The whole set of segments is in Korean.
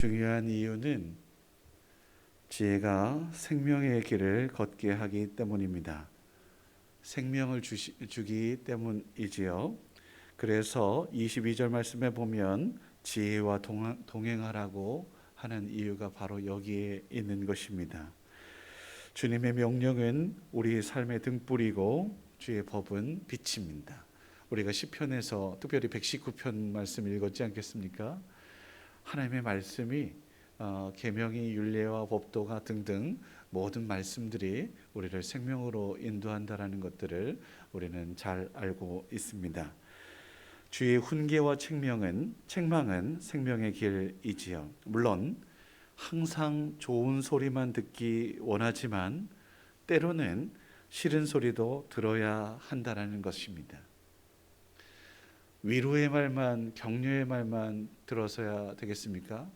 중요한 이유는 지혜가 생명의 길을 걷게 하기 때문입니다. 생명을 주기 때문이지요. 그래서 22절 말씀에 보면 지혜와 동행하라고 하는 이유가 바로 여기에 있는 것입니다. 주님의 명령은 우리 삶의 등불이고 주의 법은 빛입니다. 우리가 시편에서 특별히 119편 말씀 읽었지 않겠습니까? 하나님의 말씀이 계명이 율례와 법도가 등등 모든 말씀들이 우리를 생명으로 인도한다라는 것들을 우리는 잘 알고 있습니다. 주의 훈계와 책망은 생명의 길이지요. 물론 항상 좋은 소리만 듣기 원하지만 때로는 싫은 소리도 들어야 한다라는 것입니다. 위로의 말만, 격려의 말만 들어서야 되겠습니까?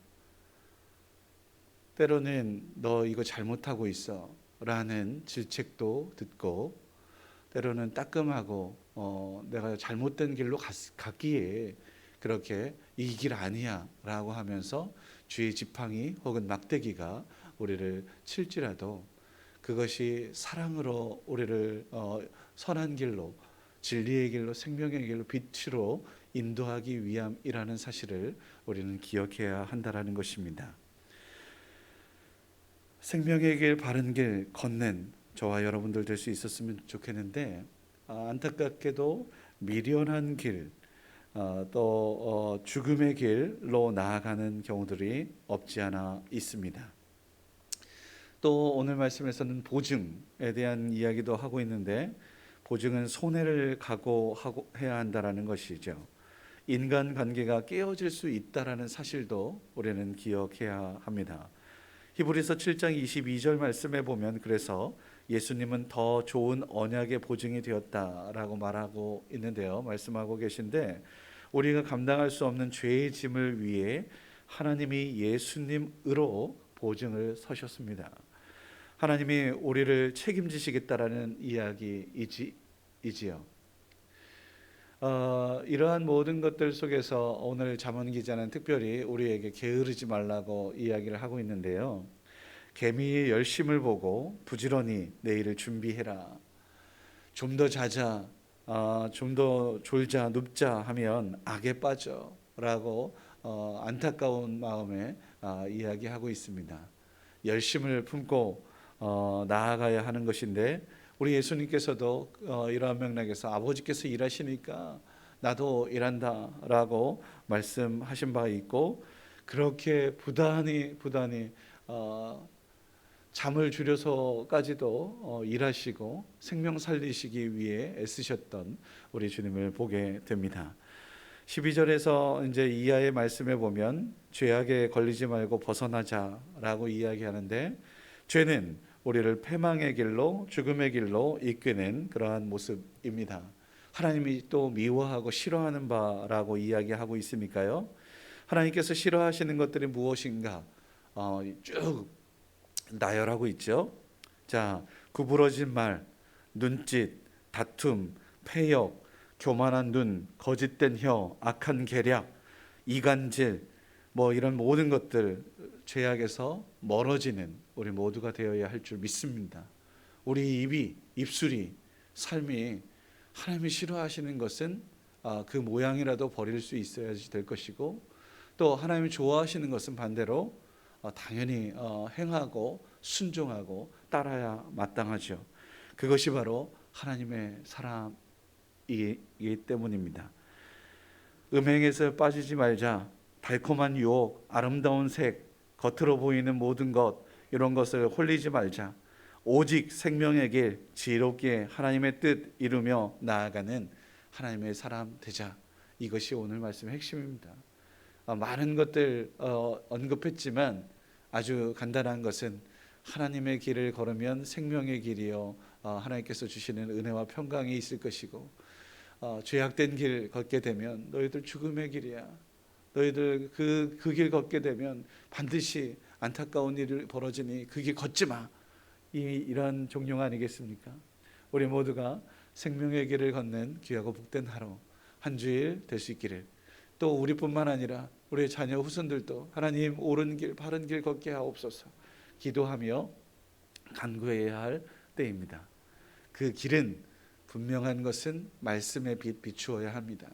때로는 너 이거 잘못하고 있어 라는 질책도 듣고, 때로는 따끔하고 내가 잘못된 길로 갔기에 그렇게 이 길 아니야 라고 하면서 주의 지팡이 혹은 막대기가 우리를 칠지라도 그것이 사랑으로 우리를 선한 길로, 진리의 길로, 생명의 길로, 빛으로 인도하기 위함이라는 사실을 우리는 기억해야 한다는 것입니다. 생명의 길, 바른 길 걷는 저와 여러분들 될 수 있었으면 좋겠는데, 안타깝게도 미련한 길, 또 죽음의 길로 나아가는 경우들이 없지 않아 있습니다. 또 오늘 말씀에서는 보증에 대한 이야기도 하고 있는데, 보증은 손해를 각오해야 한다라는 것이죠. 인간관계가 깨어질 수 있다라는 사실도 우리는 기억해야 합니다. 히브리서 7장 22절 말씀에 보면 그래서 예수님은 더 좋은 언약의 보증이 되었다라고 말하고 있는데요. 말씀하고 계신데, 우리가 감당할 수 없는 죄의 짐을 위해 하나님이 예수님으로 보증을 서셨습니다. 하나님이 우리를 책임지시겠다라는 이야기이지요. 이러한 모든 것들 속에서 오늘 잠언 기자는 특별히 우리에게 게으르지 말라고 이야기를 하고 있는데요. 개미의 열심을 보고 부지런히 내일을 준비해라. 좀 더 자자, 좀 더 졸자, 눕자 하면 악에 빠져 라고 안타까운 마음에 이야기하고 있습니다. 열심을 품고 나아가야 하는 것인데, 우리 예수님께서도 이러한 맥락에서 아버지께서 일하시니까 나도 일한다 라고 말씀하신 바 있고, 그렇게 부단히 잠을 줄여서까지도 일하시고 생명 살리시기 위해 애쓰셨던 우리 주님을 보게 됩니다. 12절에서 이제 이하의 말씀에 보면 죄악에 걸리지 말고 벗어나자라고 이야기하는데, 죄는 우리를 패망의 길로, 죽음의 길로 이끄는 그러한 모습입니다. 하나님이 또 미워하고 싫어하는 바라고 이야기하고 있으니까요. 하나님께서 싫어하시는 것들이 무엇인가 쭉 나열하고 있죠. 자, 구부러진 말, 눈짓, 다툼, 패역, 교만한 눈, 거짓된 혀, 악한 계략, 이간질, 이런 모든 것들, 죄악에서 멀어지는 우리 모두가 되어야 할 줄 믿습니다. 우리 입술이, 삶이 하나님이 싫어하시는 것은 그 모양이라도 버릴 수 있어야지 될 것이고, 또 하나님이 좋아하시는 것은 반대로 당연히 행하고 순종하고 따라야 마땅하죠. 그것이 바로 하나님의 사랑이기 때문입니다. 음행에서 빠지지 말자. 달콤한 유혹, 아름다운 색, 겉으로 보이는 모든 것, 이런 것을 홀리지 말자. 오직 생명의 길, 지혜롭게 하나님의 뜻 이루며 나아가는 하나님의 사람 되자. 이것이 오늘 말씀의 핵심입니다. 많은 것들 언급했지만 아주 간단한 것은 하나님의 길을 걸으면 생명의 길이요, 하나님께서 주시는 은혜와 평강이 있을 것이고, 죄악된 길 걷게 되면 너희들 죽음의 길이야. 너희들 그 길 걷게 되면 반드시 안타까운 일이 벌어지니 그 길 걷지 마. 이런 종용 아니겠습니까? 우리 모두가 생명의 길을 걷는 귀하고 복된 하루, 한 주일 될 수 있기를, 또 우리뿐만 아니라 우리의 자녀 후손들도 하나님 옳은 길 바른 길 걷게 하옵소서 기도하며 간구해야 할 때입니다. 그 길은 분명한 것은 말씀의 빛 비추어야 합니다.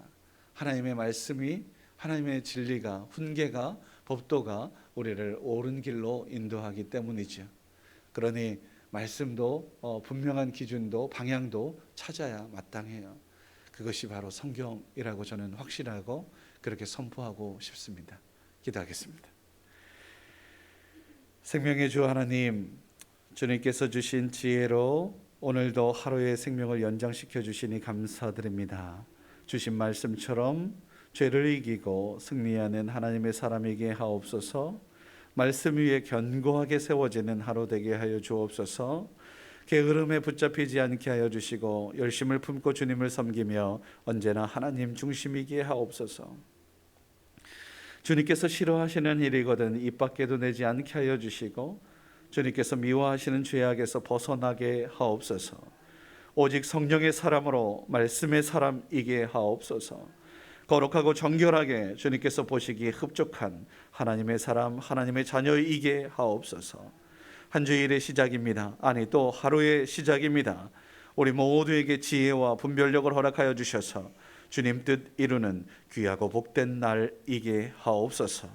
하나님의 말씀이 하나님의 진리가 훈계가 법도가 우리를 옳은 길로 인도하기 때문이죠. 그러니 말씀도 분명한 기준도 방향도 찾아야 마땅해요. 그것이 바로 성경이라고 저는 확신하고 그렇게 선포하고 싶습니다. 기도하겠습니다. 생명의 주 하나님, 주님께서 주신 지혜로 오늘도 하루의 생명을 연장시켜 주시니 감사드립니다. 주신 말씀처럼 죄를 이기고 승리하는 하나님의 사람이게 하옵소서. 말씀 위에 견고하게 세워지는 하루 되게 하여 주옵소서. 게으름에 붙잡히지 않게 하여 주시고 열심을 품고 주님을 섬기며 언제나 하나님 중심이게 하옵소서. 주님께서 싫어하시는 일이거든 입 밖에도 내지 않게 하여 주시고 주님께서 미워하시는 죄악에서 벗어나게 하옵소서. 오직 성령의 사람으로 말씀의 사람이게 하옵소서. 거룩하고 정결하게 주님께서 보시기에 흡족한 하나님의 사람, 하나님의 자녀이게 하옵소서. 한 주일의 시작입니다. 아니 또 하루의 시작입니다. 우리 모두에게 지혜와 분별력을 허락하여 주셔서 주님 뜻 이루는 귀하고 복된 날이게 하옵소서.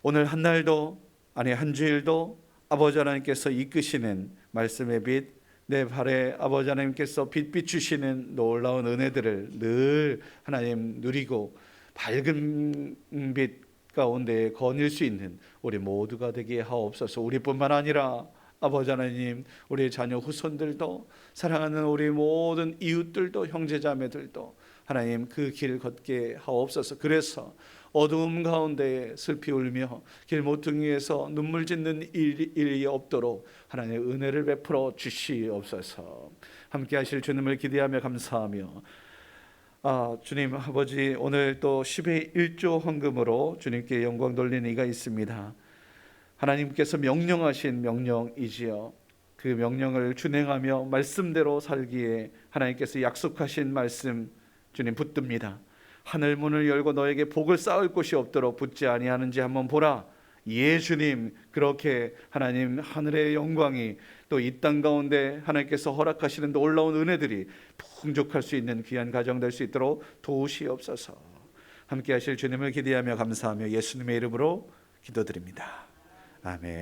오늘 한 날도 아니 한 주일도 아버지 하나님께서 이끄시는 말씀의 빛, 내 발에 아버지 하나님께서 빛 비추시는 놀라운 은혜들을 늘 하나님 누리고 밝은 빛 가운데 거닐 수 있는 우리 모두가 되게 하옵소서. 우리뿐만 아니라 아버지 하나님, 우리의 자녀 후손들도 사랑하는 우리 모든 이웃들도 형제자매들도 하나님 그 길 걷게 하옵소서. 그래서 어두움 가운데 슬피 울며 길 모퉁이에서 눈물 짓는 일이 없도록 하나님의 은혜를 베풀어 주시옵소서. 함께 하실 주님을 기대하며 감사하며 주님 아버지, 오늘 또 10의 1조 헌금으로 주님께 영광 돌리는 이가 있습니다. 하나님께서 명령하신 명령이지요. 그 명령을 준행하며 말씀대로 살기에 하나님께서 약속하신 말씀 주님 붙듭니다. 하늘 문을 열고 너에게 복을 쌓을 곳이 없도록 붙지 아니하는지 한번 보라. 예 주님, 그렇게 하나님 하늘의 영광이 또 이 땅 가운데 하나님께서 허락하시는 놀라운 은혜들이 풍족할 수 있는 귀한 가정 될 수 있도록 도우시옵소서. 함께 하실 주님을 기대하며 감사하며 예수님의 이름으로 기도드립니다. 아멘.